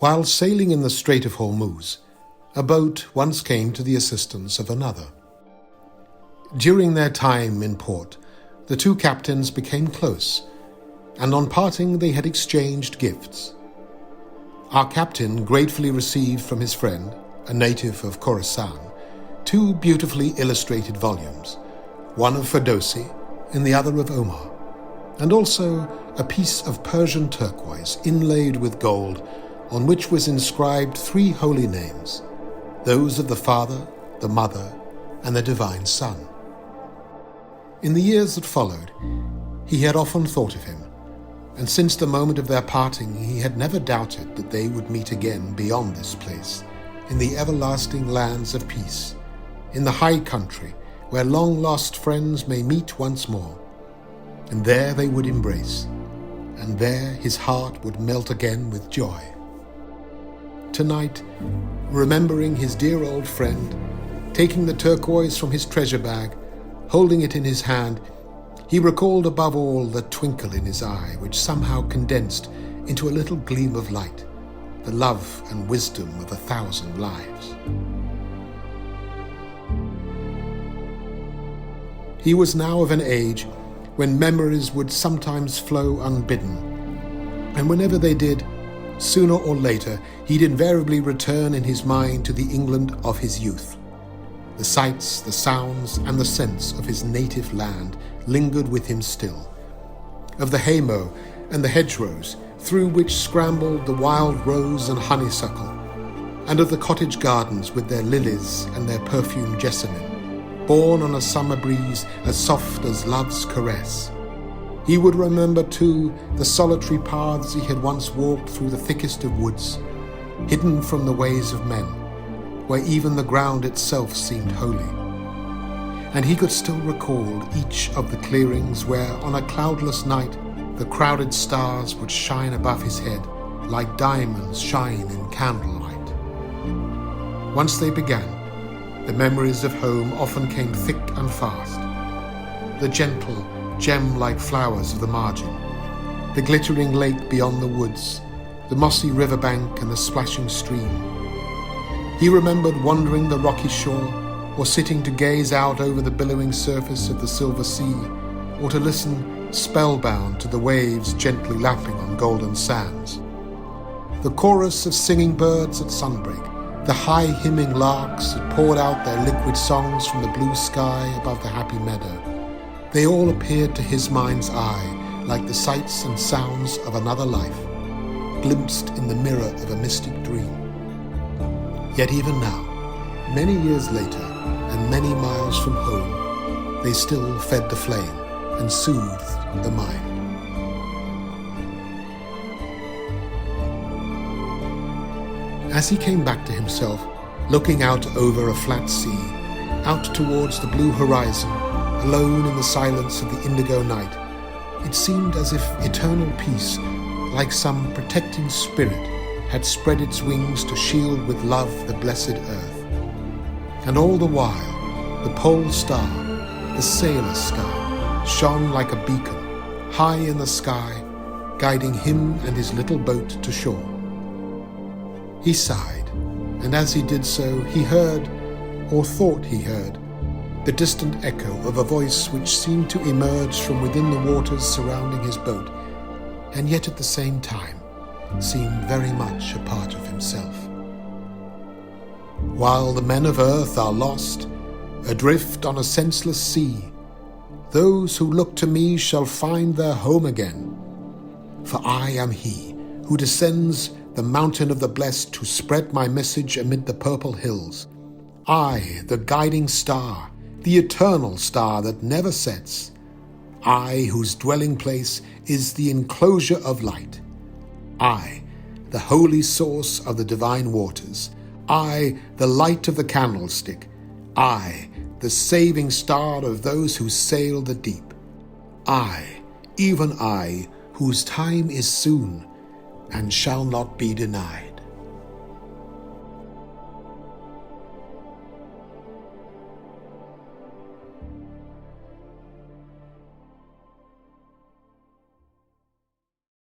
While sailing in the Strait of Hormuz, a boat once came to the assistance of another. During their time in port, the two captains became close, and on parting they had exchanged gifts. Our captain gratefully received from his friend, a native of Khorasan, two beautifully illustrated volumes, one of Ferdowsi and the other of Omar, and also a piece of Persian turquoise inlaid with gold, on which was inscribed 3 holy names, those of the Father, the Mother, and the Divine Son. In the years that followed, he had often thought of him, and since the moment of their parting he had never doubted that they would meet again beyond this place, in the everlasting lands of peace, in the high country where long-lost friends may meet once more. And there they would embrace, and there his heart would melt again with joy. Tonight, remembering his dear old friend, taking the turquoise from his treasure bag, holding it in his hand, he recalled above all the twinkle in his eye which somehow condensed into a little gleam of light, the love and wisdom of 1,000 lives. He was now of an age when memories would sometimes flow unbidden, and whenever they did, sooner or later he'd invariably return in his mind to the England of his youth. The sights, the sounds, and the scents of his native land lingered with him still, of the haymow and the hedgerows through which scrambled the wild rose and honeysuckle, and of the cottage gardens with their lilies and their perfumed jessamine, borne on a summer breeze as soft as love's caress. He would remember, too, the solitary paths he had once walked through the thickest of woods, hidden from the ways of men, where even the ground itself seemed holy. And he could still recall each of the clearings where, on a cloudless night, the crowded stars would shine above his head like diamonds shine in candlelight. Once they began, the memories of home often came thick and fast. The gentle, gem-like flowers of the margin, the glittering lake beyond the woods, the mossy riverbank and the splashing stream. He remembered wandering the rocky shore, or sitting to gaze out over the billowing surface of the silver sea, or to listen spellbound to the waves gently lapping on golden sands. The chorus of singing birds at sunbreak, the high hymning larks that poured out their liquid songs from the blue sky above the happy meadow, they all appeared to his mind's eye like the sights and sounds of another life, glimpsed in the mirror of a mystic dream. Yet even now, many years later, and many miles from home, they still fed the flame and soothed the mind. As he came back to himself, looking out over a flat sea, out towards the blue horizon, alone in the silence of the indigo night, it seemed as if eternal peace, like some protecting spirit, had spread its wings to shield with love the blessed earth. And all the while, the pole star, the sailor star, shone like a beacon, high in the sky, guiding him and his little boat to shore. He sighed, and as he did so, he heard, or thought he heard, the distant echo of a voice which seemed to emerge from within the waters surrounding his boat, and yet at the same time seemed very much a part of himself. While the men of earth are lost, adrift on a senseless sea, those who look to me shall find their home again. For I am he who descends the mountain of the blessed to spread my message amid the purple hills. I, the guiding star, the eternal star that never sets. I, whose dwelling place is the enclosure of light. I, the holy source of the divine waters. I, the light of the candlestick. I, the saving star of those who sail the deep. I, even I, whose time is soon and shall not be denied.